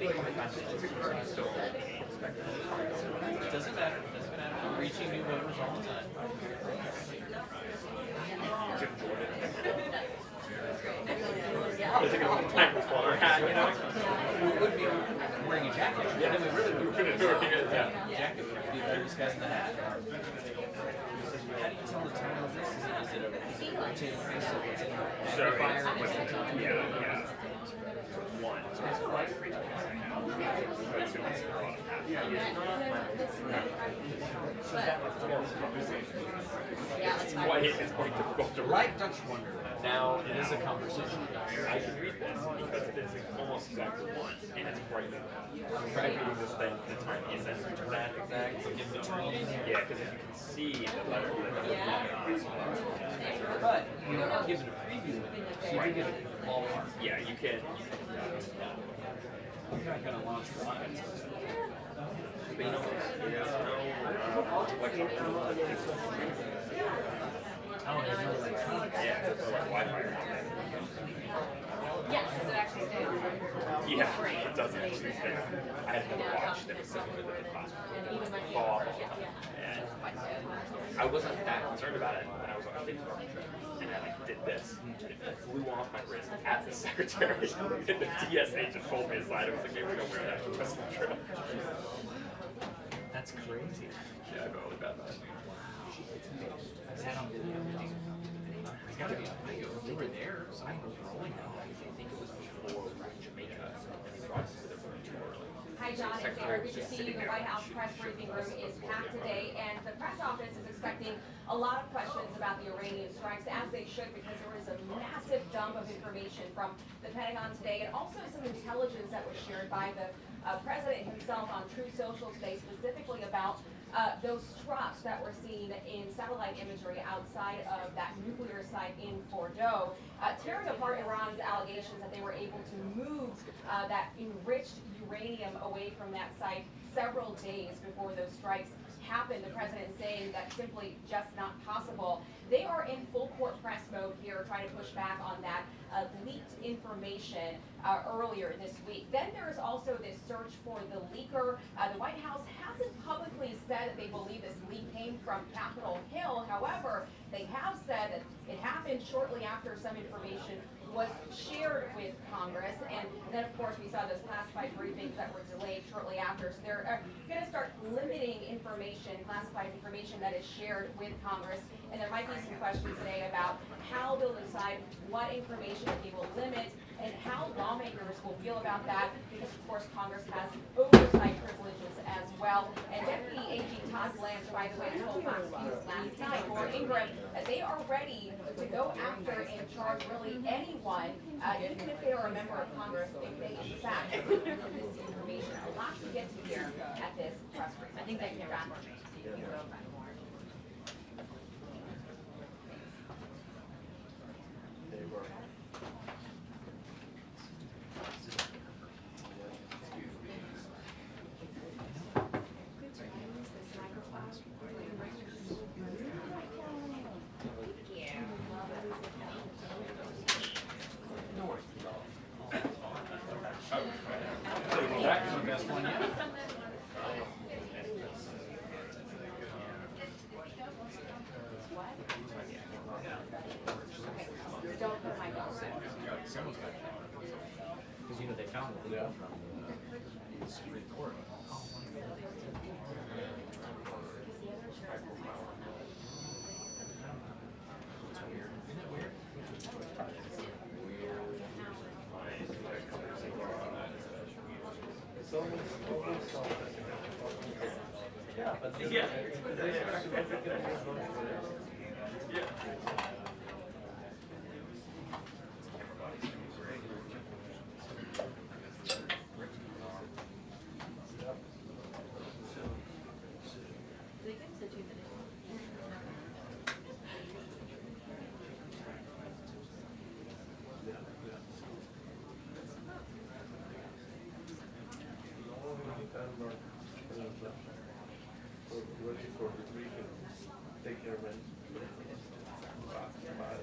Doesn't matter. Doesn't matter. I'm reaching new voters all the time. Probably taking a long time to swallow our hat, you know? We would be wearing a jacket. Yeah, then we really would. Yeah. Jacket would be the disguise than the hat. How do you tell the time of this? Is it a rotating face of what's in the fire? Yeah. One. It's quite difficult to Like Dutch Wonder. Now It is a conversation. I can read this because it is almost exactly one, and it's bright. I'm trying to read this thing, the time isn't that exact. In between. Yeah, because if you can see the letter, But you are given a preview, so you can get a ballpark. yeah, you can. You're not going to launch rockets. But you know, there's no Oh, there's no electronics. yeah, it's like Wi-Fi. Yes, does it actually stay? Yeah, it does actually stay. I had another watch that was sitting with the class. Fall off all the time. And I wasn't that concerned about it when I was on a big trip. And I did this, and it flew off my wrist at the secretary. And the TSA just pulled me aside. I was like, maybe we don't wear that for the rest of the trip. That's crazy. Yeah, I felt really bad about it. Is that on video? It's got to be on video. They were there. Something was rolling out. I think it was before Jamaica, and they brought us to the tour. Hi, John and Sarah. Good to see you. The White House press briefing room is packed today, and the press office is expecting a lot of questions about the Iranian strikes, as they should, because there was a massive dump of information from the Pentagon today, and also some intelligence that was shared by the president himself on True Social today, specifically about those trucks that were seen in satellite imagery outside of that nuclear site in Fordow, tearing apart Iran's allegations that they were able to move that enriched uranium away from that site several days before those strikes happened. The president saying that's simply just not possible. They are in full court press mode here, trying to push back on that leaked information earlier this week. Then there is also this search for the leaker. The White House hasn't publicly said that they believe this leak came from Capitol Hill. However, they have said that it happened shortly after some information was shared with Congress, and then of course we saw those classified briefings that were delayed shortly after. So they're going to start limiting information, classified information that is shared with Congress, and there might be some questions today about how they'll decide what information they will limit and how lawmakers will feel about that, because of course Congress has oversight privileges as well. And Deputy AG Todd Blanche, by the way, told Fox News last night, or Ingram, that they are ready to go after and charge really anyone, even if they are a member of Congress, if they in fact this information. A lot to get to here at this press briefing. I think they can wrap more. Because you know they found the leak from the Supreme Court. It's weird. Isn't it weird? Yeah, but yeah. Ready for the briefing. Take care, man. Bye.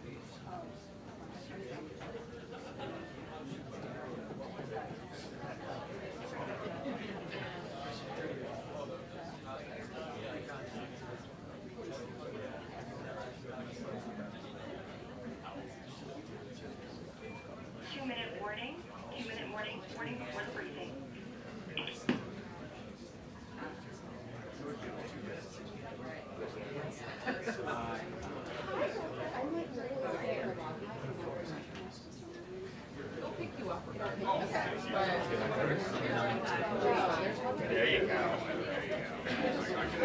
I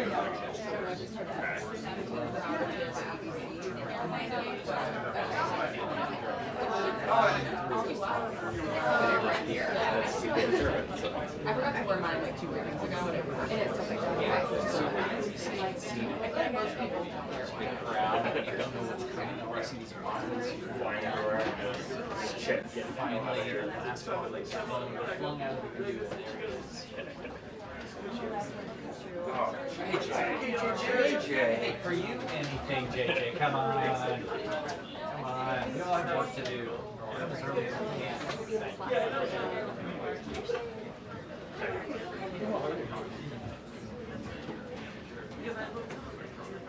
forgot to wear mine like 2 weekends ago, and it's something like that. I think most people don't know what's coming. I see these bottles flying everywhere. Finally, the last one like flung out of the video, and there it is. Hey, for you, anything, JJ. Come on. Come on. We all have work to do. That was early as we can.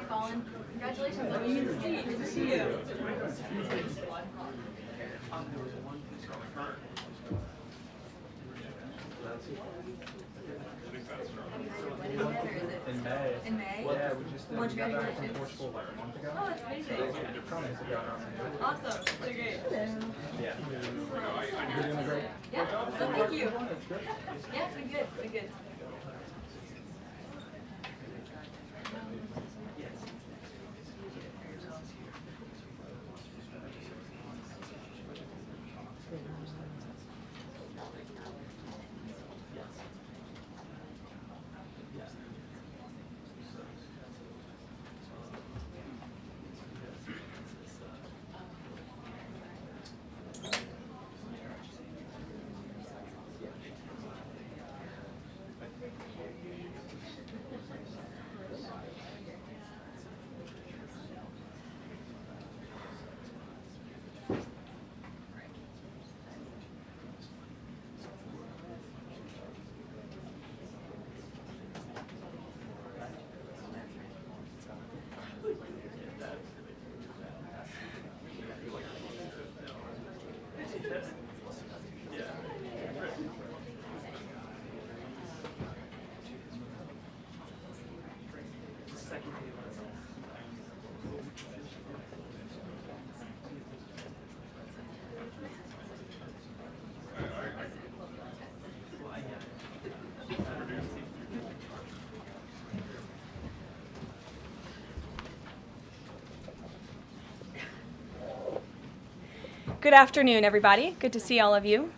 Colin, congratulations on you. Good to see you. In May. In May? Yeah, we just Well, got back from congratulations. Portugal like a month ago. Oh, that's amazing. Awesome. So great. Yeah. You're doing great. Yeah, so thank you. Yeah, it's been good. It's been good. Good afternoon, everybody. Good to see all of you.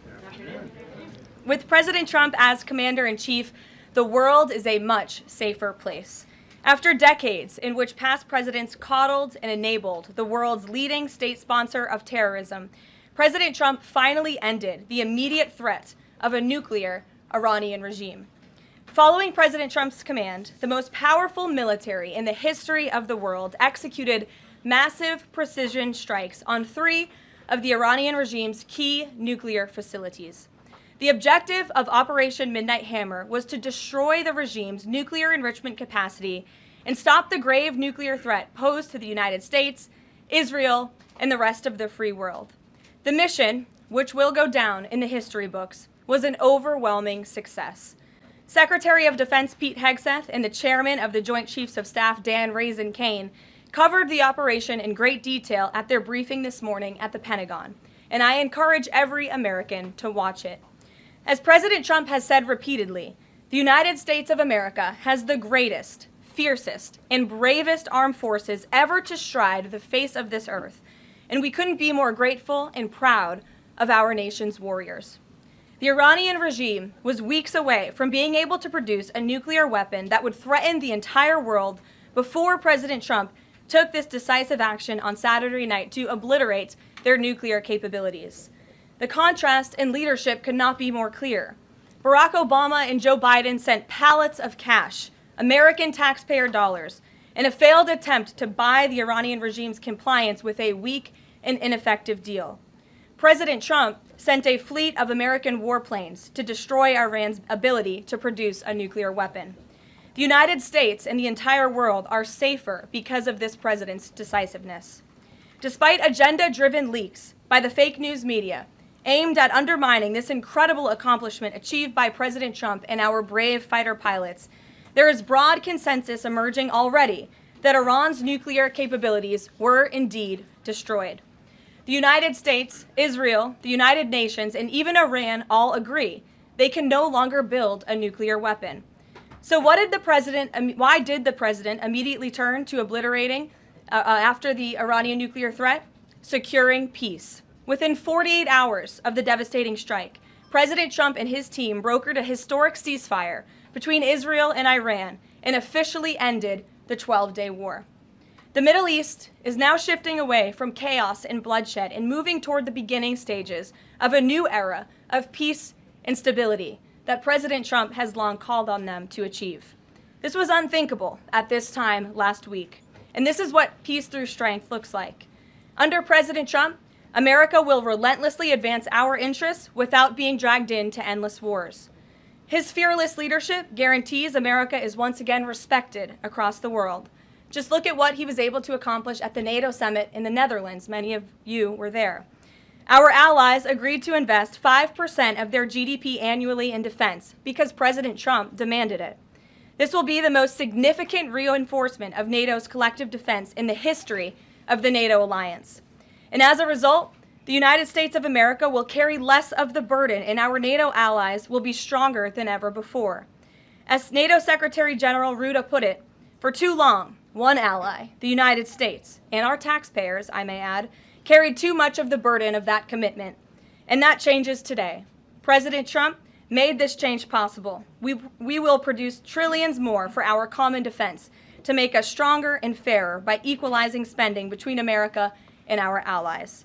With President Trump as Commander-in-Chief, the world is a much safer place. After decades in which past presidents coddled and enabled the world's leading state sponsor of terrorism, President Trump finally ended the immediate threat of a nuclear Iranian regime. Following President Trump's command, the most powerful military in the history of the world executed massive precision strikes on 3 of the Iranian regime's key nuclear facilities. The objective of Operation Midnight Hammer was to destroy the regime's nuclear enrichment capacity and stop the grave nuclear threat posed to the United States, Israel, and the rest of the free world. The mission, which will go down in the history books, was an overwhelming success. Secretary of Defense Pete Hegseth and the chairman of the Joint Chiefs of Staff Dan Raisin Kane covered the operation in great detail at their briefing this morning at the Pentagon, and I encourage every American to watch it. As President Trump has said repeatedly, the United States of America has the greatest, fiercest, and bravest armed forces ever to stride the face of this earth, and we couldn't be more grateful and proud of our nation's warriors. The Iranian regime was weeks away from being able to produce a nuclear weapon that would threaten the entire world before President Trump took this decisive action on Saturday night to obliterate their nuclear capabilities. The contrast in leadership could not be more clear. Barack Obama and Joe Biden sent pallets of cash, American taxpayer dollars, in a failed attempt to buy the Iranian regime's compliance with a weak and ineffective deal. President Trump sent a fleet of American warplanes to destroy Iran's ability to produce a nuclear weapon. The United States and the entire world are safer because of this president's decisiveness. Despite agenda-driven leaks by the fake news media aimed at undermining this incredible accomplishment achieved by President Trump and our brave fighter pilots, there is broad consensus emerging already that Iran's nuclear capabilities were indeed destroyed. The United States, Israel, the United Nations, and even Iran all agree they can no longer build a nuclear weapon. So why did the president immediately turn to obliterating after the Iranian nuclear threat? Securing peace. Within 48 hours of the devastating strike, President Trump and his team brokered a historic ceasefire between Israel and Iran and officially ended the 12-day war. The Middle East is now shifting away from chaos and bloodshed and moving toward the beginning stages of a new era of peace and stability that President Trump has long called on them to achieve. This was unthinkable at this time last week, and this is what peace through strength looks like. Under President Trump, America will relentlessly advance our interests without being dragged into endless wars. His fearless leadership guarantees America is once again respected across the world. Just look at what he was able to accomplish at the NATO summit in the Netherlands. Many of you were there. Our allies agreed to invest 5% of their GDP annually in defense because President Trump demanded it. This will be the most significant reinforcement of NATO's collective defense in the history of the NATO alliance. And as a result, the United States of America will carry less of the burden, and our NATO allies will be stronger than ever before. As NATO Secretary General Rutte put it, for too long, one ally, the United States, and our taxpayers, I may add, carried too much of the burden of that commitment. And that changes today. President Trump made this change possible. We will produce trillions more for our common defense to make us stronger and fairer by equalizing spending between America and our allies.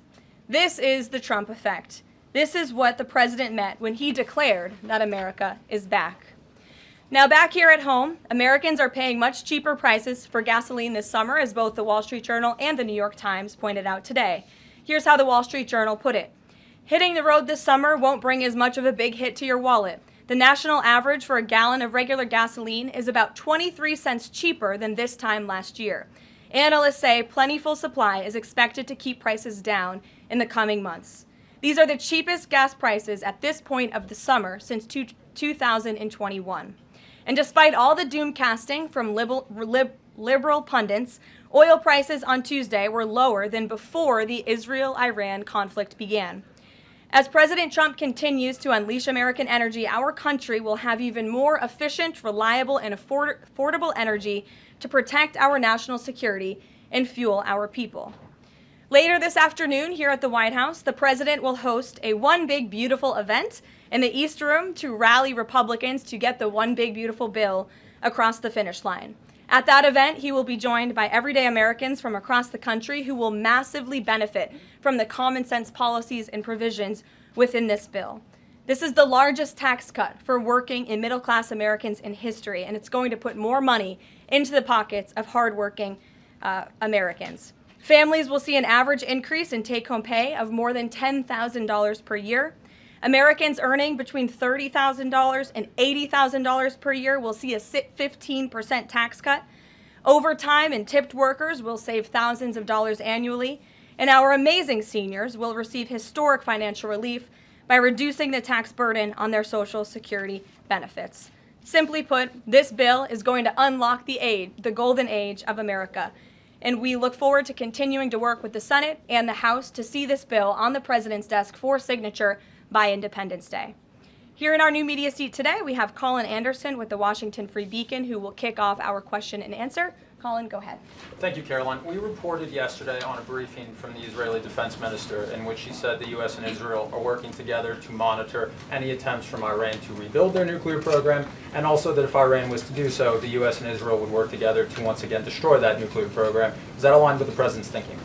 This is the Trump effect. This is what the president meant when he declared that America is back. Now, back here at home, Americans are paying much cheaper prices for gasoline this summer, as both the Wall Street Journal and the New York Times pointed out today. Here's how the Wall Street Journal put it. Hitting the road this summer won't bring as much of a big hit to your wallet. The national average for a gallon of regular gasoline is about 23 cents cheaper than this time last year. Analysts say plentiful supply is expected to keep prices down in the coming months. These are the cheapest gas prices at this point of the summer since 2021. And despite all the doom casting from liberal pundits, oil prices on Tuesday were lower than before the Israel-Iran conflict began. As President Trump continues to unleash American energy, our country will have even more efficient, reliable, and affordable energy to protect our national security and fuel our people. Later this afternoon, here at the White House, the president will host a One Big Beautiful event in the East Room to rally Republicans to get the One Big Beautiful bill across the finish line. At that event, he will be joined by everyday Americans from across the country who will massively benefit from the common sense policies and provisions within this bill. This is the largest tax cut for working and middle-class Americans in history, and it's going to put more money into the pockets of hardworking Americans. Families will see an average increase in take-home pay of more than $10,000 per year. Americans earning between $30,000 and $80,000 per year will see a 15% tax cut. Overtime and tipped workers will save thousands of dollars annually. And our amazing seniors will receive historic financial relief by reducing the tax burden on their Social Security benefits. Simply put, this bill is going to unlock the golden age of America. And we look forward to continuing to work with the Senate and the House to see this bill on the president's desk for signature by Independence Day. Here in our new media seat today, we have Colin Anderson with the Washington Free Beacon, who will kick off our question and answer. Colin, go ahead. Thank you, Karoline. We reported yesterday on a briefing from the Israeli defense minister in which she said the U.S. and Israel are working together to monitor any attempts from Iran to rebuild their nuclear program, and also that if Iran was to do so, the U.S. and Israel would work together to once again destroy that nuclear program. Is that aligned with the president's thinking?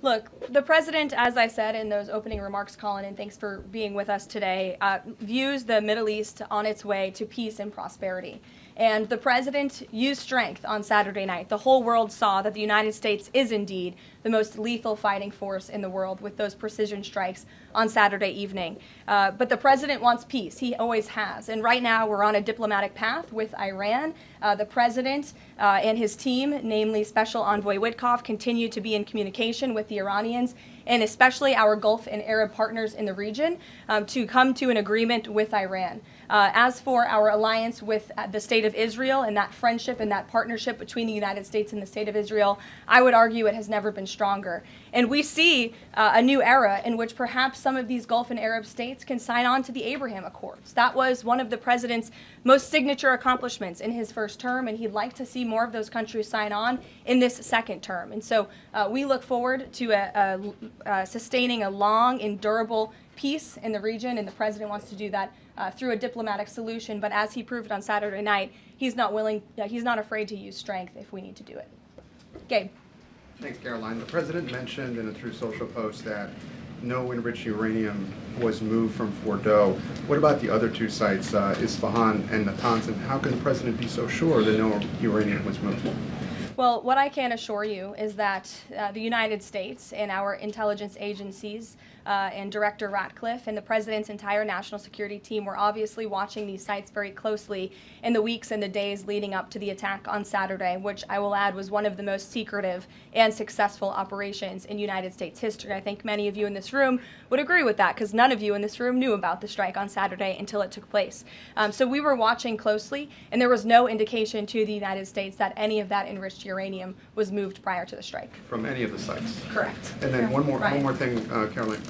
Look, the president, as I said in those opening remarks, Colin, and thanks for being with us today, views the Middle East on its way to peace and prosperity. And the president used strength on Saturday night. The whole world saw that the United States is indeed the most lethal fighting force in the world with those precision strikes on Saturday evening. But the president wants peace. He always has. And right now we're on a diplomatic path with Iran. The president and his team, namely Special Envoy Witkoff, continue to be in communication with the Iranians and especially our Gulf and Arab partners in the region to come to an agreement with Iran. As for our alliance with the State of Israel and that friendship and that partnership between the United States and the State of Israel, I would argue it has never been stronger. And we see a new era in which perhaps some of these Gulf and Arab states can sign on to the Abraham Accords. That was one of the president's most signature accomplishments in his first term, and he'd like to see more of those countries sign on in this second term. And so we look forward to sustaining a long and durable peace in the region, and the president wants to do that through a diplomatic solution. But as he proved on Saturday night, he's not afraid to use strength if we need to do it. Gabe. Thanks, Karoline. The president mentioned in a Truth Social post that no enriched uranium was moved from Fordo. What about the other two sites, Isfahan and Natanz, and how can the president be so sure that no uranium was moved? Well, what I can assure you is that the United States and our intelligence agencies and Director Ratcliffe and the President's entire national security team were obviously watching these sites very closely in the weeks and the days leading up to the attack on Saturday, which I will add was one of the most secretive and successful operations in United States history. I think many of you in this room would agree with that, because none of you in this room knew about the strike on Saturday until it took place. So we were watching closely, and there was no indication to the United States that any of that enriched uranium was moved prior to the strike. From any of the sites? Correct. And then one more thing, Karoline.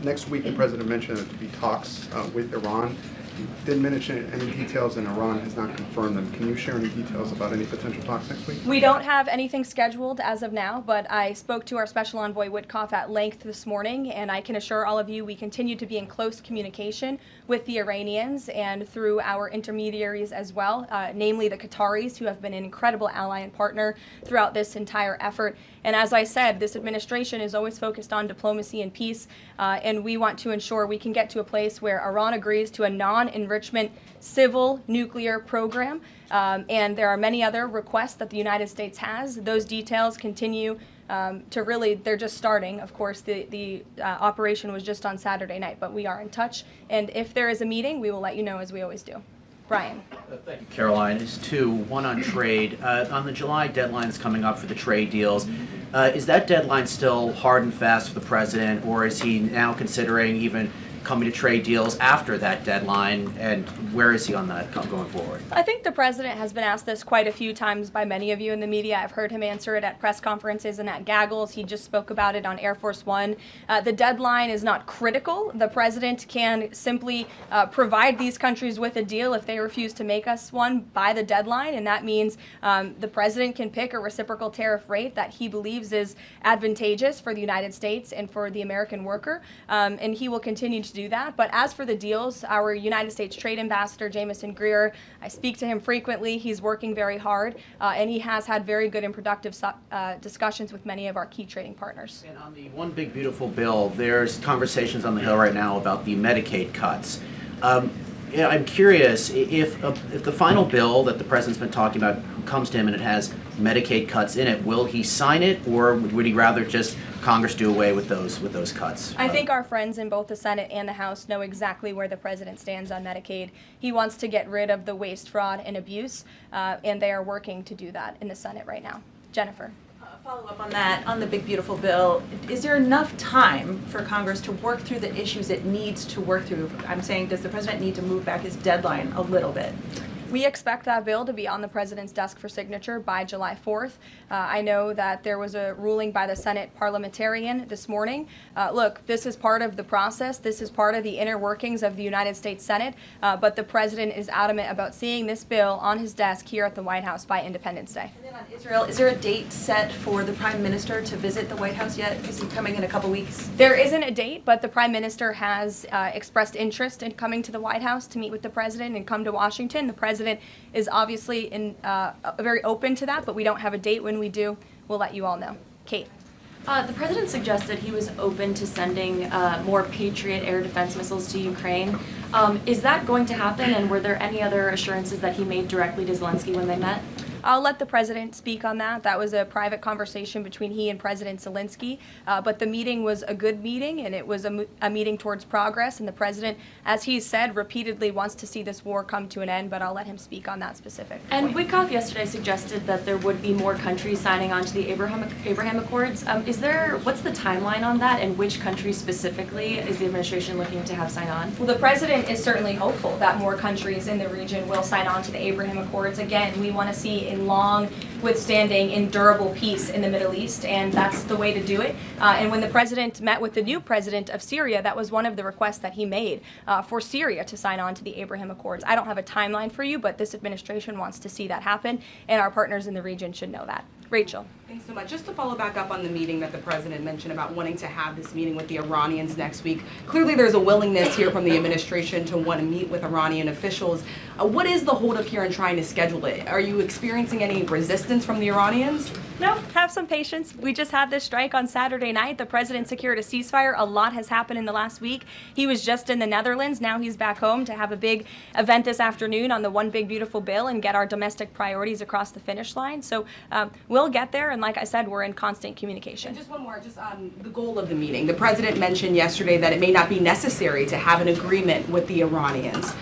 Next week, the president mentioned that there would be talks with Iran. He didn't mention any details, and Iran has not confirmed them. Can you share any details about any potential talks next week? We don't have anything scheduled as of now, but I spoke to our Special Envoy Witkoff at length this morning, and I can assure all of you we continue to be in close communication with the Iranians and through our intermediaries as well, namely the Qataris, who have been an incredible ally and partner throughout this entire effort. And as I said, this administration is always focused on diplomacy and peace, and we want to ensure we can get to a place where Iran agrees to a non-enrichment civil nuclear program. And there are many other requests that the United States has. Those details continue to really, they're just starting. Of course, the operation was just on Saturday night, but we are in touch. And if there is a meeting, we will let you know, as we always do. Brian. Thank you, Karoline. It's two, one on trade. On the July deadline that's coming up for the trade deals, is that deadline still hard and fast for the president, or is he now considering even coming to trade deals after that deadline, and where is he on that going forward? I think the president has been asked this quite a few times by many of you in the media. I've heard him answer it at press conferences and at gaggles. He just spoke about it on Air Force One. The deadline is not critical. The president can simply provide these countries with a deal if they refuse to make us one by the deadline, and that means the president can pick a reciprocal tariff rate that he believes is advantageous for the United States and for the American worker, and he will continue to do that. But as for the deals, our United States Trade Ambassador, Jameson Greer, I speak to him frequently. He's working very hard, and he has had very good and productive discussions with many of our key trading partners. And on the One Big Beautiful Bill, there's conversations on the Hill right now about the Medicaid cuts. I'm curious, if the final bill that the president's been talking about comes to him and it has Medicaid cuts in it, will he sign it, or would he rather just Congress do away with those cuts? I think our friends in both the Senate and the House know exactly where the president stands on Medicaid. He wants to get rid of the waste, fraud, and abuse, and they are working to do that in the Senate right now. Jennifer. Follow up on that, on the Big Beautiful Bill, is there enough time for Congress to work through the issues it needs to work through? I'm saying, does the president need to move back his deadline a little bit? We expect that bill to be on the president's desk for signature by July 4th. I know that there was a ruling by the Senate parliamentarian this morning. Look, this is part of the process. This is part of the inner workings of the United States Senate, but the president is adamant about seeing this bill on his desk here at the White House by Independence Day. And then on Israel, is there a date set for the Prime Minister to visit the White House yet? Is he coming in a couple weeks? There isn't a date, but the Prime Minister has expressed interest in coming to the White House to meet with the president and come to Washington. The president is obviously very open to that, but we don't have a date. When we do, we'll let you all know. Kate. The president suggested he was open to sending more Patriot air defense missiles to Ukraine. Is that going to happen, and were there any other assurances that he made directly to Zelensky when they met? I'll let the president speak on that. That was a private conversation between he and President Zelensky. But the meeting was a good meeting, and it was a meeting towards progress. And the president, as he said, repeatedly wants to see this war come to an end, but I'll let him speak on that specific And point. Witkoff yesterday suggested that there would be more countries signing on to the Abraham Accords. What's the timeline on that, and which countries specifically is the administration looking to have sign on? Well, the president is certainly hopeful that more countries in the region will sign on to the Abraham Accords. Again, we want to see a long, withstanding, endurable peace in the Middle East, and that's the way to do it. And when the president met with the new president of Syria, that was one of the requests that he made for Syria to sign on to the Abraham Accords. I don't have a timeline for you, but this administration wants to see that happen, and our partners in the region should know that. Rachel. Thanks so much. Just to follow back up on the meeting that the president mentioned about wanting to have this meeting with the Iranians next week. Clearly there's a willingness here from the administration to want to meet with Iranian officials. What is the holdup here in trying to schedule it? Are you experiencing any resistance from the Iranians? No, have some patience. We just had this strike on Saturday night. The president secured a ceasefire. A lot has happened in the last week. He was just in the Netherlands. Now he's back home to have a big event this afternoon on the One Big Beautiful Bill and get our domestic priorities across the finish line. So we'll get there. And like I said, we're in constant communication. And just one more, the goal of the meeting. The president mentioned yesterday that it may not be necessary to have an agreement with the Iranians.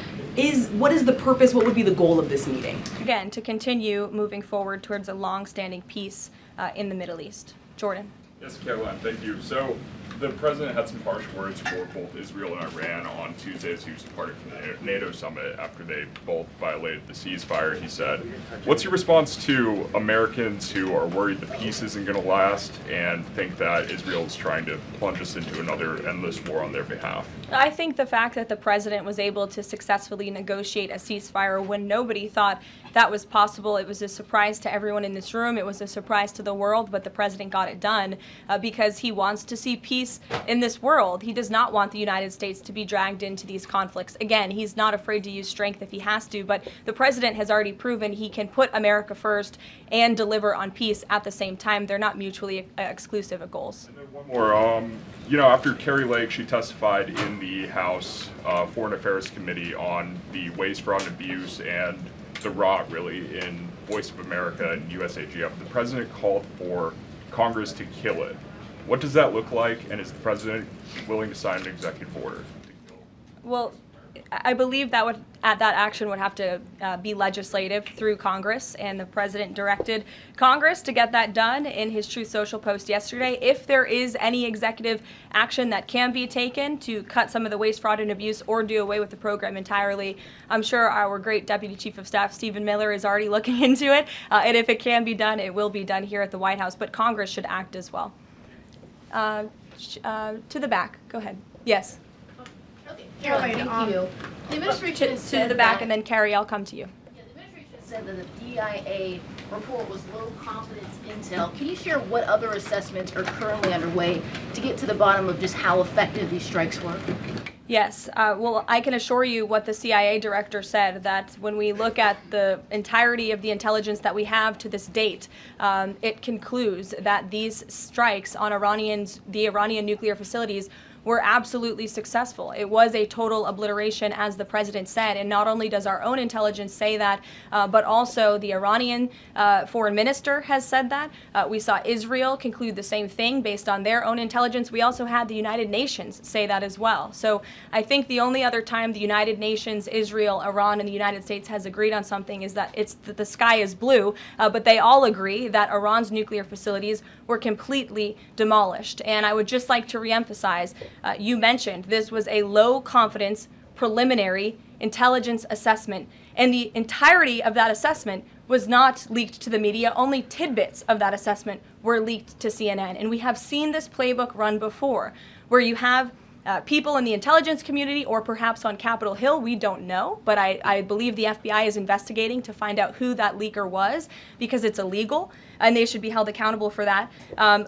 What is the purpose, what would be the goal of this meeting? Again, to continue moving forward towards a long-standing peace in the Middle East. Jordan. Yes, Karoline, thank you. So the president had some harsh words for both Israel and Iran on Tuesday as he was departing from the NATO summit after they both violated the ceasefire. He said, what's your response to Americans who are worried the peace isn't going to last and think that Israel is trying to plunge us into another endless war on their behalf? I think the fact that the president was able to successfully negotiate a ceasefire when nobody thought that was possible, it was a surprise to everyone in this room, it was a surprise to the world, but the president got it done because he wants to see peace in this world. He does not want the United States to be dragged into these conflicts. Again, he's not afraid to use strength if he has to, but the president has already proven he can put America first and deliver on peace at the same time. They're not mutually exclusive goals. And then one more, after Kari Lake, she testified in the House Foreign Affairs Committee on the waste, fraud, and abuse and the rot, really, in Voice of America and USAGF. The president called for Congress to kill it. What does that look like, and is the president willing to sign an executive order? Well, I believe that action would have to be legislative through Congress, and the president directed Congress to get that done in his Truth Social post yesterday. If there is any executive action that can be taken to cut some of the waste, fraud, and abuse or do away with the program entirely, I'm sure our great Deputy Chief of Staff, Stephen Miller, is already looking into it. And if it can be done, it will be done here at the White House, but Congress should act as well. To the back. Go ahead. Yes. Karoline, thank you. The administration To the back, and then Carrie, I'll come to you. Yeah, the administration said that the DIA report was low confidence intel. Can you share what other assessments are currently underway to get to the bottom of just how effective these strikes were? Yes. Well, I can assure you what the CIA director said, that when we look at the entirety of the intelligence that we have to this date, it concludes that these strikes on the Iranian nuclear facilities were absolutely successful. It was a total obliteration, as the president said, and not only does our own intelligence say that, but also the Iranian foreign minister has said that. We saw Israel conclude the same thing based on their own intelligence. We also had the United Nations say that as well. So I think the only other time the United Nations, Israel, Iran, and the United States has agreed on something is that the sky is blue, but they all agree that Iran's nuclear facilities were completely demolished. And I would just like to reemphasize, you mentioned this was a low confidence preliminary intelligence assessment, and the entirety of that assessment was not leaked to the media. Only tidbits of that assessment were leaked to CNN. And we have seen this playbook run before, where you have people in the intelligence community, or perhaps on Capitol Hill, we don't know, but I believe the FBI is investigating to find out who that leaker was, because it's illegal and they should be held accountable for that,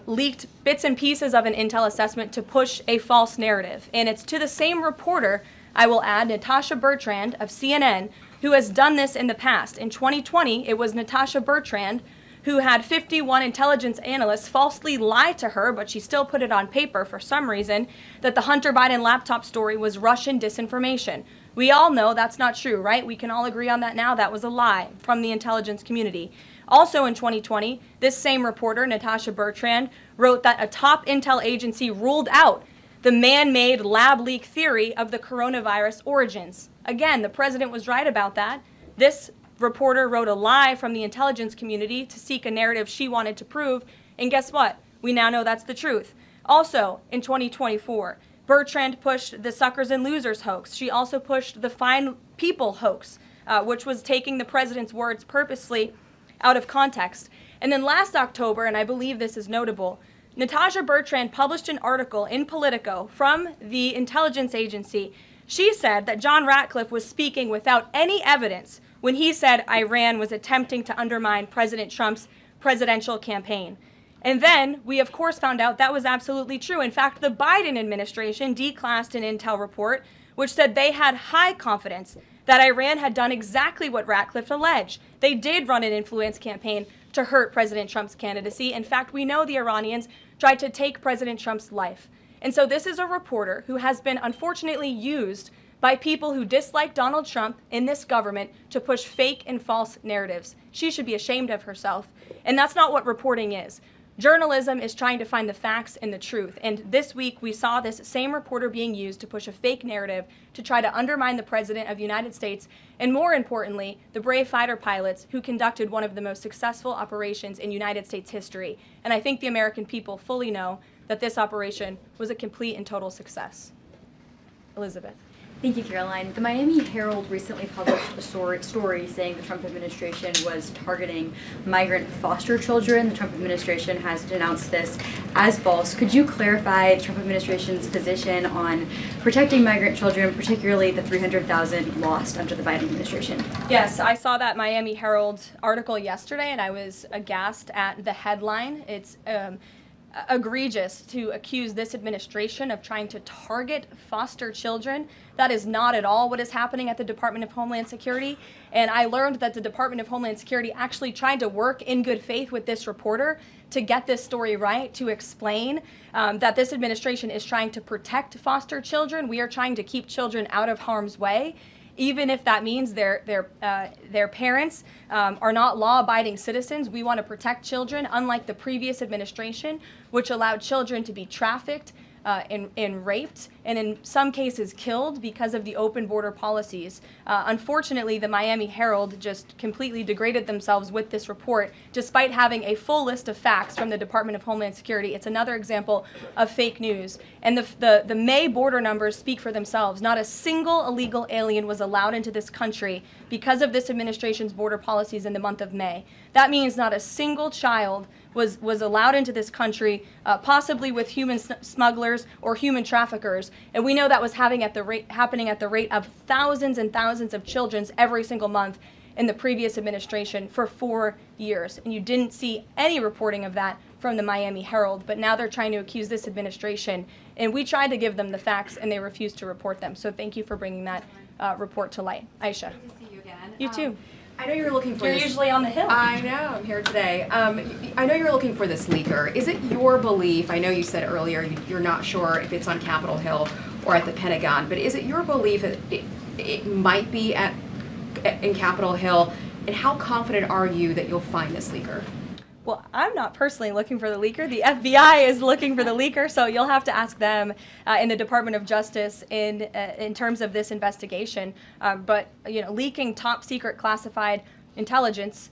leaked bits and pieces of an intel assessment to push a false narrative. And it's to the same reporter, I will add, Natasha Bertrand of CNN, who has done this in the past. In 2020, it was Natasha Bertrand who had 51 intelligence analysts falsely lie to her, but she still put it on paper for some reason, that the Hunter Biden laptop story was Russian disinformation. We all know that's not true, right? We can all agree on that now. That was a lie from the intelligence community. Also in 2020, this same reporter, Natasha Bertrand, wrote that a top intel agency ruled out the man-made lab leak theory of the coronavirus origins. Again, the president was right about that. This reporter wrote a lie from the intelligence community to seek a narrative she wanted to prove, and guess what? We now know that's the truth. Also, in 2024, Bertrand pushed the suckers and losers hoax. She also pushed the fine people hoax, which was taking the president's words purposely out of context. And then last October, and I believe this is notable, Natasha Bertrand published an article in Politico from the intelligence agency. She said that John Ratcliffe was speaking without any evidence when he said Iran was attempting to undermine President Trump's presidential campaign. And then we, of course, found out that was absolutely true. In fact, the Biden administration declassed an intel report which said they had high confidence that Iran had done exactly what Ratcliffe alleged. They did run an influence campaign to hurt President Trump's candidacy. In fact, we know the Iranians tried to take President Trump's life. And so this is a reporter who has been unfortunately used by people who dislike Donald Trump in this government to push fake and false narratives. She should be ashamed of herself. And that's not what reporting is. Journalism is trying to find the facts and the truth. And this week we saw this same reporter being used to push a fake narrative to try to undermine the President of the United States, and more importantly, the brave fighter pilots who conducted one of the most successful operations in United States history. And I think the American people fully know that this operation was a complete and total success. Elizabeth. Thank you, Karoline. The Miami Herald recently published a story saying the Trump administration was targeting migrant foster children. The Trump administration has denounced this as false. Could you clarify the Trump administration's position on protecting migrant children, particularly the 300,000 lost under the Biden administration? Yes, I saw that Miami Herald article yesterday, and I was aghast at the headline. It's egregious to accuse this administration of trying to target foster children. That is not at all what is happening at the Department of Homeland Security. And I learned that the Department of Homeland Security actually tried to work in good faith with this reporter to get this story right, to explain that this administration is trying to protect foster children. We are trying to keep children out of harm's way, even if that means their parents are not law-abiding citizens. We want to protect children, unlike the previous administration, which allowed children to be trafficked and raped, and in some cases killed because of the open border policies. Unfortunately, the Miami Herald just completely degraded themselves with this report, despite having a full list of facts from the Department of Homeland Security. It's another example of fake news. And the May border numbers speak for themselves. Not a single illegal alien was allowed into this country because of this administration's border policies in the month of May. That means not a single child was allowed into this country, possibly with human smugglers or human traffickers. And we know that was happening at the rate of thousands and thousands of children every single month in the previous administration for 4 years. And you didn't see any reporting of that from the Miami Herald, but now they're trying to accuse this administration. And we tried to give them the facts, and they refused to report them. So thank you for bringing that report to light. Aisha. Good to see you again. You too. I know you're looking for You're this. usually on the Hill. I know, I'm here today. I know you're looking for this leaker. Is it your belief, I know you said earlier you're not sure if it's on Capitol Hill or at the Pentagon, but is it your belief that it might be in Capitol Hill, and how confident are you that you'll find this leaker? Well, I'm not personally looking for the leaker. The FBI is looking for the leaker, so you'll have to ask them in the Department of Justice in terms of this investigation. But you know, leaking top secret classified intelligence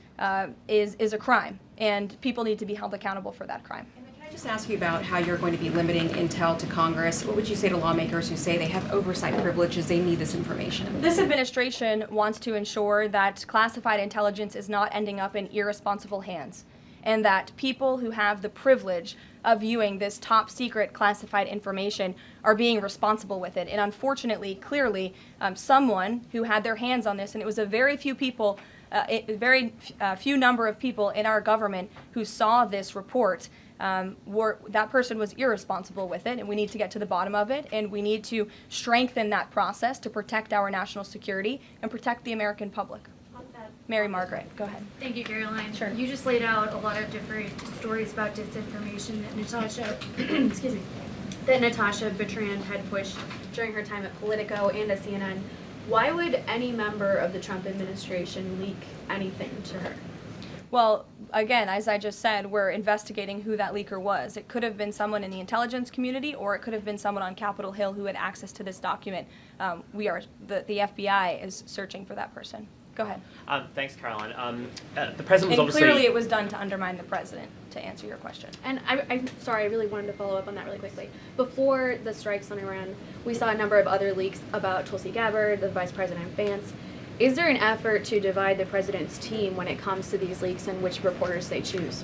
is a crime, and people need to be held accountable for that crime. Can I just ask you about how you're going to be limiting intel to Congress? What would you say to lawmakers who say they have oversight privileges, they need this information? This administration wants to ensure that classified intelligence is not ending up in irresponsible hands, and that people who have the privilege of viewing this top secret classified information are being responsible with it. And unfortunately, clearly, someone who had their hands on this, and it was a very few people, few number of people in our government who saw this report, that person was irresponsible with it, and we need to get to the bottom of it, and we need to strengthen that process to protect our national security and protect the American public. Mary Margaret, go ahead. Thank you, Karoline. Sure. You just laid out a lot of different stories about disinformation that Natasha, excuse me, that Natasha Bertrand had pushed during her time at Politico and at CNN. Why would any member of the Trump administration leak anything to her? Well, again, as I just said, we're investigating who that leaker was. It could have been someone in the intelligence community, or it could have been someone on Capitol Hill who had access to this document. The FBI is searching for that person. Go ahead. Thanks, Karoline. The president was and obviously... clearly it was done to undermine the president, to answer your question. And I'm sorry, I really wanted to follow up on that really quickly. Before the strikes on Iran, we saw a number of other leaks about Tulsi Gabbard, the Vice President Vance. Is there an effort to divide the president's team when it comes to these leaks and which reporters they choose?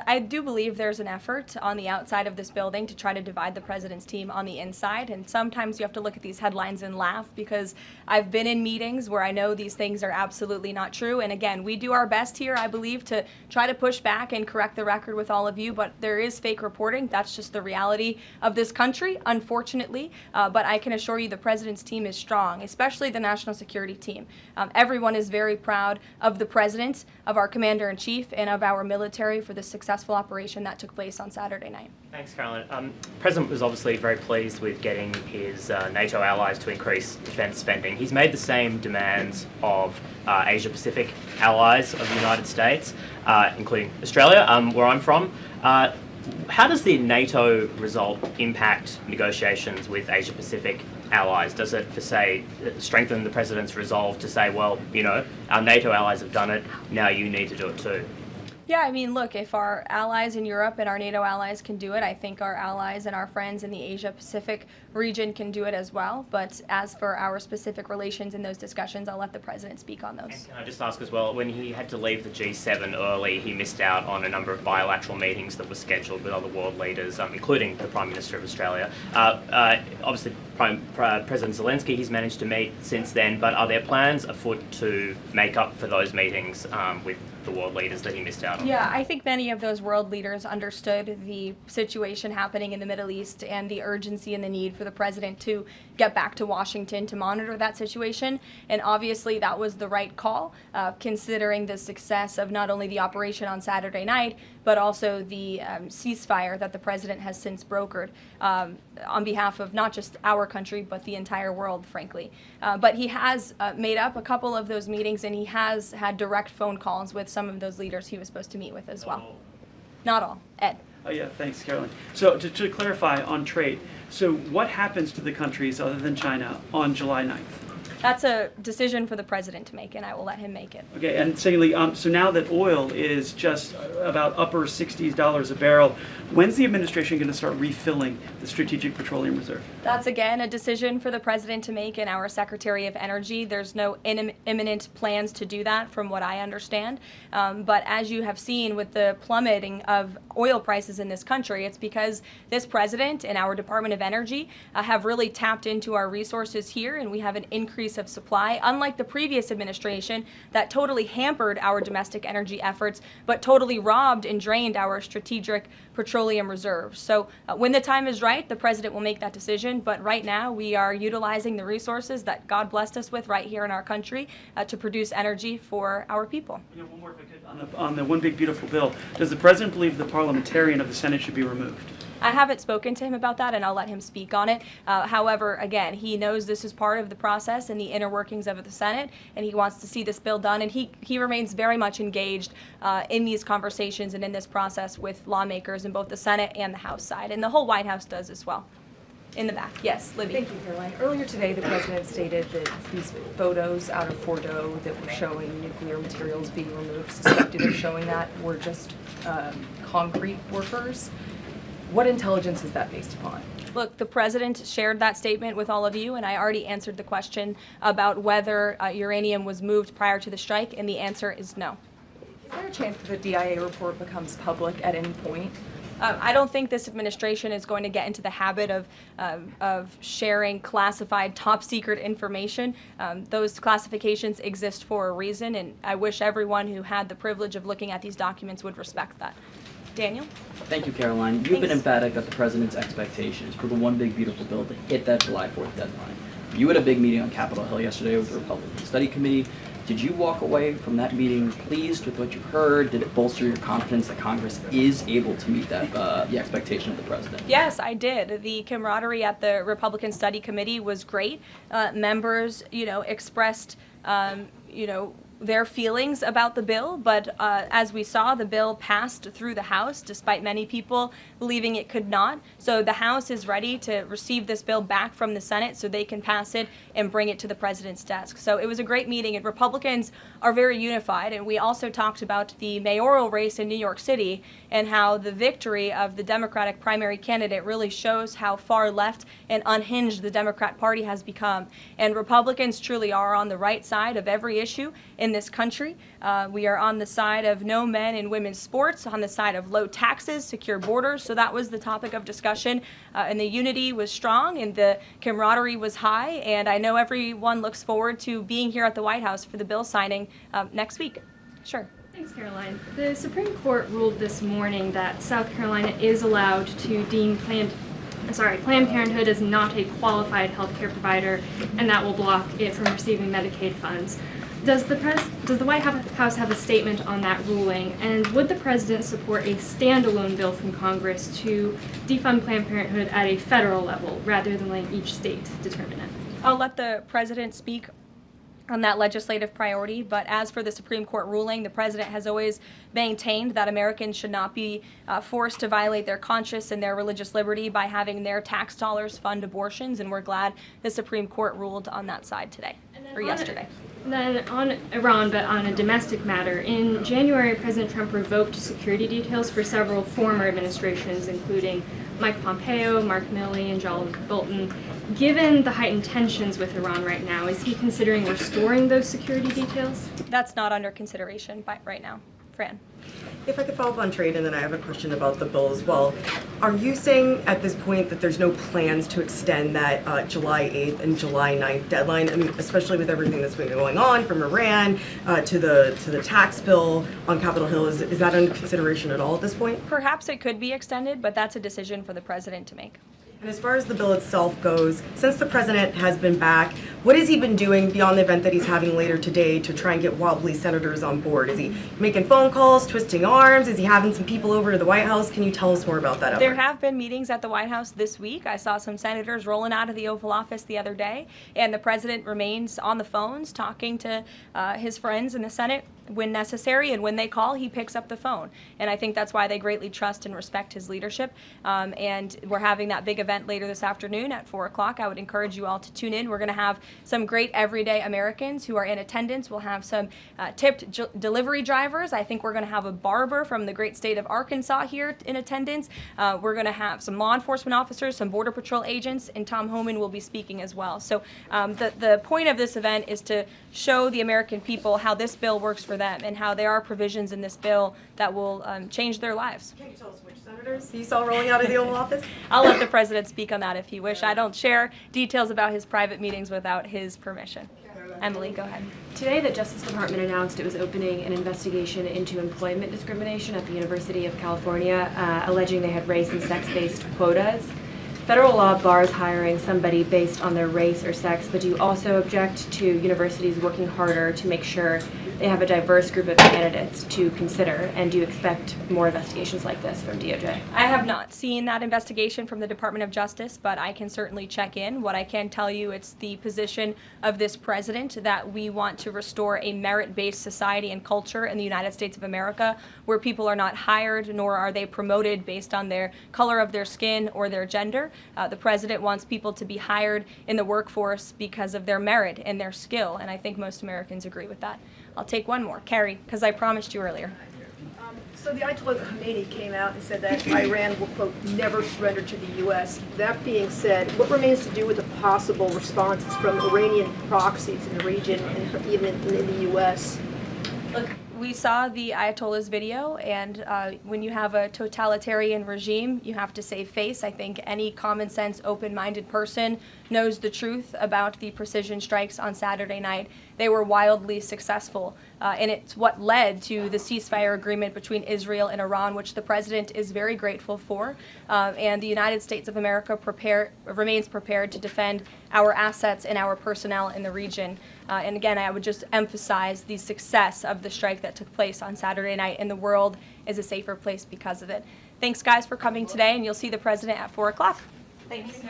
I do believe there's an effort on the outside of this building to try to divide the president's team on the inside, and sometimes you have to look at these headlines and laugh, because I've been in meetings where I know these things are absolutely not true, and again, we do our best here, I believe, to try to push back and correct the record with all of you, but there is fake reporting. That's just the reality of this country, unfortunately, but I can assure you the president's team is strong, especially the national security team. Everyone is very proud of the president, of our commander-in-chief, and of our military for the successful operation that took place on Saturday night. Thanks, Karoline. The President was obviously very pleased with getting his NATO allies to increase defence spending. He's made the same demands of Asia-Pacific allies of the United States, including Australia, where I'm from. How does the NATO result impact negotiations with Asia-Pacific allies? Does it, for say, strengthen the President's resolve to say, well, you know, our NATO allies have done it, now you need to do it too? Yeah, I mean, look, if our allies in Europe and our NATO allies can do it, I think our allies and our friends in the Asia-Pacific region can do it as well. But as for our specific relations in those discussions, I'll let the President speak on those. And can I just ask as well, when he had to leave the G7 early, he missed out on a number of bilateral meetings that were scheduled with other world leaders, including the Prime Minister of Australia. Obviously, President Zelensky, he's managed to meet since then, but are there plans afoot to make up for those meetings with the world leaders that he missed out on? Yeah, I think many of those world leaders understood the situation happening in the Middle East and the urgency and the need for the president to get back to Washington to monitor that situation. And obviously that was the right call, considering the success of not only the operation on Saturday night, but also the ceasefire that the president has since brokered on behalf of not just our country, but the entire world, frankly. But he has made up a couple of those meetings, and he has had direct phone calls with some of those leaders he was supposed to meet with as well. Not all. Ed. Oh yeah, thanks, Karoline. So to clarify on trade, so what happens to the countries other than China on July 9th? That's a decision for the president to make, and I will let him make it. Okay, and secondly, so now that oil is just about upper $60s a barrel, when's the administration going to start refilling the Strategic Petroleum Reserve? That's, again, a decision for the president to make and our Secretary of Energy. There's no imminent plans to do that, from what I understand. But as you have seen with the plummeting of oil prices in this country, it's because this president and our Department of Energy have really tapped into our resources here, and we have an increase of supply, unlike the previous administration that totally hampered our domestic energy efforts, but totally robbed and drained our strategic petroleum reserves. So when the time is right, the president will make that decision, but right now we are utilizing the resources that God blessed us with right here in our country to produce energy for our people. You know, one more if I could, on the One Big Beautiful Bill, does the president believe the parliamentarian of the Senate should be removed? I haven't spoken to him about that, and I'll let him speak on it. However, again, he knows this is part of the process and the inner workings of the Senate, and he wants to see this bill done, and he remains very much engaged in these conversations and in this process with lawmakers in both the Senate and the House side, and the whole White House does as well. In the back. Yes, Libby. Thank you, Caroline. Earlier today, the president stated that these photos out of Fordo that were showing nuclear materials being removed, suspected of showing that, were just concrete workers. What intelligence is that based upon? Look, the president shared that statement with all of you, and I already answered the question about whether uranium was moved prior to the strike, and the answer is no. Is there a chance that the DIA report becomes public at any point? I don't think this administration is going to get into the habit of sharing classified, top-secret information. Those classifications exist for a reason, and I wish everyone who had the privilege of looking at these documents would respect that. Daniel? Thank you, Caroline. You've been emphatic that the president's expectations for the One Big Beautiful Bill to hit that July 4th deadline. You had a big meeting on Capitol Hill yesterday with the Republican Study Committee. Did you walk away from that meeting pleased with what you heard? Did it bolster your confidence that Congress is able to meet that the expectation of the president? Yes, I did. The camaraderie at the Republican Study Committee was great. Members, expressed, their feelings about the bill, but as we saw, the bill passed through the House despite many people believing it could not. So the House is ready to receive this bill back from the Senate so they can pass it and bring it to the president's desk. So it was a great meeting, and Republicans are very unified. And we also talked about the mayoral race in New York City and how the victory of the Democratic primary candidate really shows how far left and unhinged the Democrat Party has become. And Republicans truly are on the right side of every issue in this country. We are on the side of no men in women's sports, on the side of low taxes, secure borders. So that was the topic of discussion, and the unity was strong and the camaraderie was high. And I know everyone looks forward to being here at the White House for the bill signing next week. Sure. Thanks, Caroline. The Supreme Court ruled this morning that South Carolina is allowed to deem Planned Parenthood as not a qualified healthcare provider, and that will block it from receiving Medicaid funds. Does the White House have a statement on that ruling, and would the president support a standalone bill from Congress to defund Planned Parenthood at a federal level rather than letting each state determine it? I'll let the president speak on that legislative priority, but as for the Supreme Court ruling, the president has always maintained that Americans should not be forced to violate their conscience and their religious liberty by having their tax dollars fund abortions, and we're glad the Supreme Court ruled on that side today, or yesterday. Then on Iran, but on a domestic matter, in January, President Trump revoked security details for several former administrations, including Mike Pompeo, Mark Milley, and John Bolton. Given the heightened tensions with Iran right now, is he considering restoring those security details? That's not under consideration right now. Fran. If I could follow up on trade, and then I have a question about the bill as well. Are you saying at this point that there's no plans to extend that July 8th and July 9th deadline? I mean, especially with everything that's been going on from Iran to the tax bill on Capitol Hill, is that under consideration at all at this point? Perhaps it could be extended, but that's a decision for the president to make. And as far as the bill itself goes, since the president has been back, what has he been doing beyond the event that he's having later today to try and get wobbly senators on board? Is he making phone calls, twisting arms? Is he having some people over to the White House? Can you tell us more about that effort? There have been meetings at the White House this week. I saw some senators rolling out of the Oval Office the other day, and the president remains on the phones talking to his friends in the Senate when necessary, and when they call, he picks up the phone. And I think that's why they greatly trust and respect his leadership. And we're having that big event later this afternoon at 4 o'clock. I would encourage you all to tune in. We're going to have some great everyday Americans who are in attendance. We'll have some tipped delivery drivers. I think we're going to have a barber from the great state of Arkansas here in attendance. We're going to have some law enforcement officers, some Border Patrol agents, and Tom Homan will be speaking as well. So the point of this event is to show the American people how this bill works for them and how there are provisions in this bill that will change their lives. Can you tell us which senators you saw rolling out of the Oval Office? I'll let the president speak on that if he wish. I don't share details about his private meetings without his permission. Emily, go ahead. Today, the Justice Department announced it was opening an investigation into employment discrimination at the University of California, alleging they had race and sex-based quotas. Federal law bars hiring somebody based on their race or sex, but do you also object to universities working harder to make sure they have a diverse group of candidates to consider? And do you expect more investigations like this from DOJ? I have not seen that investigation from the Department of Justice, but I can certainly check in. What I can tell you, it's the position of this president that we want to restore a merit-based society and culture in the United States of America where people are not hired nor are they promoted based on their color of their skin or their gender. The president wants people to be hired in the workforce because of their merit and their skill, and I think most Americans agree with that. I'll take one more. Carrie, because I promised you earlier. So the Ayatollah Khomeini came out and said that Iran will, quote, never surrender to the U.S. That being said, what remains to do with the possible responses from Iranian proxies in the region and even in the U.S.? Look, we saw the Ayatollah's video, and when you have a totalitarian regime, you have to save face. I think any common sense, open-minded person knows the truth about the precision strikes on Saturday night. They were wildly successful, and it's what led to the ceasefire agreement between Israel and Iran, which the president is very grateful for, and the United States of America remains prepared to defend our assets and our personnel in the region. And again, I would just emphasize the success of the strike that took place on Saturday night, and the world is a safer place because of it. Thanks, guys, for coming today, and you'll see the president at 4 o'clock. Thanks.